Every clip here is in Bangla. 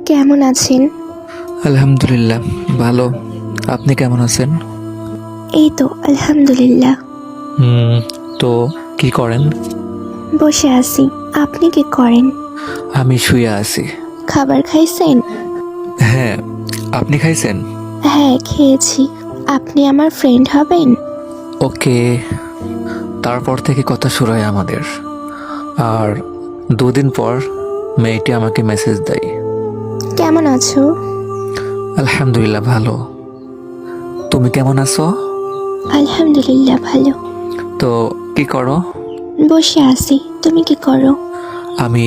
কেমন আছেন? আলহামদুলিল্লাহ ভালো। আপনি কেমন আছেন? এই তো আলহামদুলিল্লাহ। হুম। তো কি করেন? বসে আছি। আপনি কি করেন? আমি শুয়ে আছি। খাবার খাইছেন? হ্যাঁ, আপনি খাইছেন? হ্যাঁ, খেয়েছি। আপনি আমার ফ্রেন্ড হবেন? ওকে। তারপর থেকে কথা শুরু হয় আমাদের। আর 2 দিন পর মেয়েটি আমাকে মেসেজ দেয়। কেমন আছো? আলহামদুলিল্লাহ ভালো। তুমি কেমন আছো? আলহামদুলিল্লাহ ভালো। তো কি করো? বসে আছি। তুমি কি করো? আমি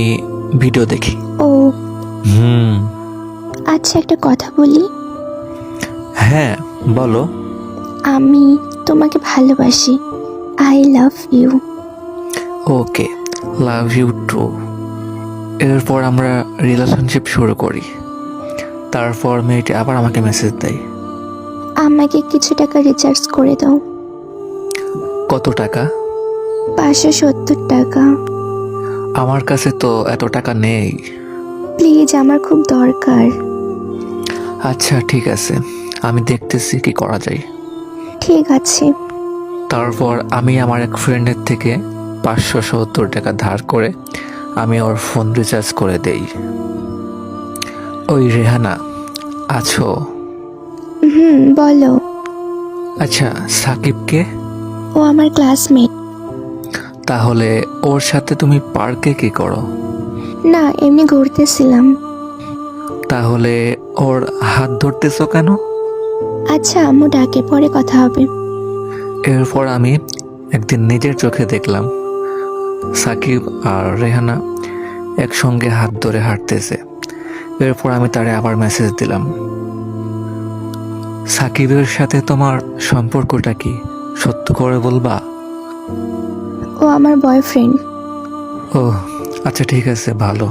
ভিডিও দেখি। ও হুম। আচ্ছা, একটা কথা বলি। হ্যাঁ, বলো। আমি তোমাকে ভালোবাসি। I love you. Okay, love you too. এরপর আমরা রিলেশনশিপ শুরু করি। তারপর মেয়েটি আবার আমাকে মেসেজ দেয়। আমাকে কিছু টাকা রিচার্জ করে দাও। কত টাকা? 570 টাকা। আমার কাছে তো এত টাকা নেই। প্লিজ, আমার খুব দরকার। আচ্ছা ঠিক আছে, আমি দেখতেছি কি করা যায়। ঠিক আছে। তারপর আমি আমার এক ফ্রেন্ডের থেকে 570 টাকা ধার করে আমি ওর ফোন রিচার্জ করে দেই। ওই রেহানা, আছো? বলো। আচ্ছা, সাকিবকে? ও আমার ক্লাসমেট। তাহলে ওর সাথে তুমি পার্কে কি করো? না, এমনি ঘুরতেছিলাম। তাহলে ওর হাত ধরতেছো কেন? আচ্ছা, আম্মু ডাকে, পরে কথা হবে। এরপর আমি একদিন নিজের চোখে দেখলাম সাকিব আর রেহানা একসঙ্গে হাত ধরে হাঁটতেছে। এরপর আমি তারে আবার মেসেজ দিলাম, সাকিবের সাথে তোমার সম্পর্কটা কি, সত্য করে বলবা? ও আমার বয়ফ্রেন্ড। ও আচ্ছা ঠিক আছে, ভালো।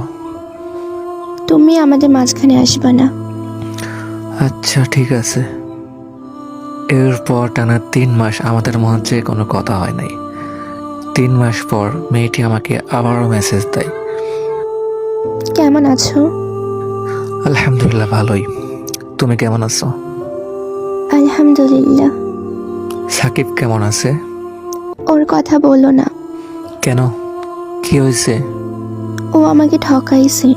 তুমি আমাদের মাঝখানে আসবে না। আচ্ছা ঠিক আছে। এরপর টানা 3 মাস আমাদের মধ্যে কোনো কথা হয় নাই। 3 মাস পর মেয়েটি আমাকে আবারও মেসেজ দেয়। কেমন আছো? আলহামদুলিল্লাহ ভালোই। তুমি কেমন আছো? আলহামদুলিল্লাহ। সাকিব কেমন আছে? ওর কথা বলো না। কেন, কি হয়েছে? ও আমাকে ঠকাইছে।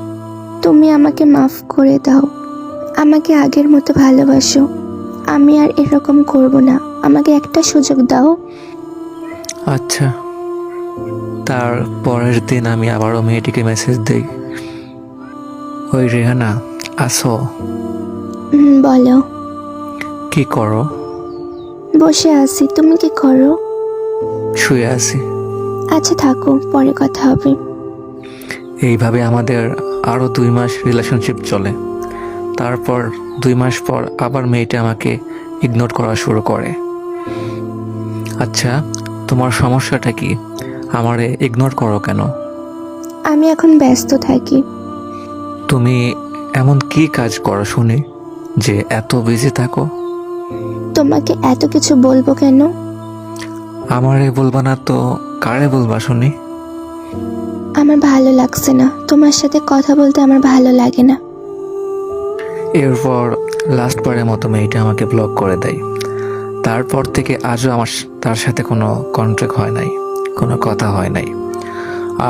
তুমি আমাকে মাফ করে দাও। আমাকে আগের মতো ভালোবাসো। আমি আর এরকম করব না। আমাকে একটা সুযোগ দাও। আচ্ছা। তার পরের দিন আমি আবারও মেয়েটিকে মেসেজ দিই, ওই রেহানা, আসো? বলো। কি করো? বসে আছি। তুমি কি করো? শুয়ে আছি। আচ্ছা থাকো, পরে কথা হবে। এইভাবে আমাদের আরও 2 মাস রিলেশনশিপ চলে। তারপর 2 মাস পর আবার মেয়েটা আমাকে ইগনোর করা শুরু করে। আচ্ছা, তোমার সমস্যাটা কি? আমারে ইগনোর করো কেন? আমি এখন ব্যস্ত থাকি। তুমি এমন কি কাজ করো শুনি যে এত বিজি থাকো? তোমাকে এত কিছু বলবো কেন? আমারে বলবা না তো কারে বলবা শুনি? আমার ভালো লাগছে না। তোমার সাথে কথা বলতে আমার ভালো লাগে না। এরপর লাস্টবারের মতো মেয়েটা আমাকে ব্লক করে দেয়। তারপর থেকে আজও আমার তার সাথে কোনো কন্ট্যাক্ট হয় নাই, কোনো কথা হয় নাই।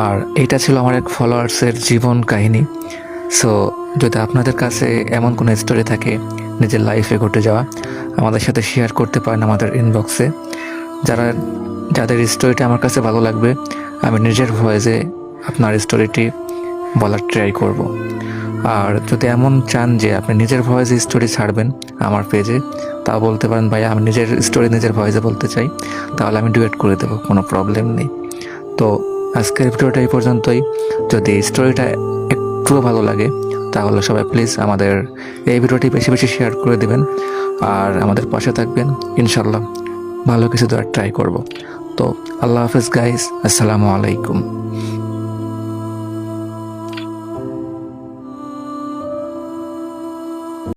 আর এটা ছিল আমার এক ফলোয়ার্সের জীবন কাহিনী। সো যদি আপনাদের কাছে এমন কোনো স্টোরি থাকে নিজের লাইফে ঘটে যাওয়া, আমাদের সাথে শেয়ার করতে পারেন আমাদের ইনবক্সে। যাদের স্টোরিটা আমার কাছে ভালো লাগবে, আমি নিজের ভয়েসে আপনার স্টোরিটি বলার ট্রাই করব। আর যদি এমন চান যে আপনি নিজের ভয়েসে স্টোরি ছাড়বেন আমার পেজে, তা বলতে পারেন, ভাই আমি নিজের স্টোরি নিজের ভয়েসে বলতে চাই, তাহলে আমি ডুয়েট করে দেবো, কোনো প্রবলেম নেই। তো আজকের ভিডিওটা এই পর্যন্তই। যদি স্টোরিটা একটুও ভালো লাগে তাহলে সবাই প্লিজ আমাদের এই ভিডিওটি বেশি বেশি শেয়ার করে দেবেন আর আমাদের পাশে থাকবেন। ইনশাল্লাহ ভালো কিছু দেওয়ার ট্রাই করব। তো আল্লাহ হাফেজ গাইস, আসসালামু আলাইকুম।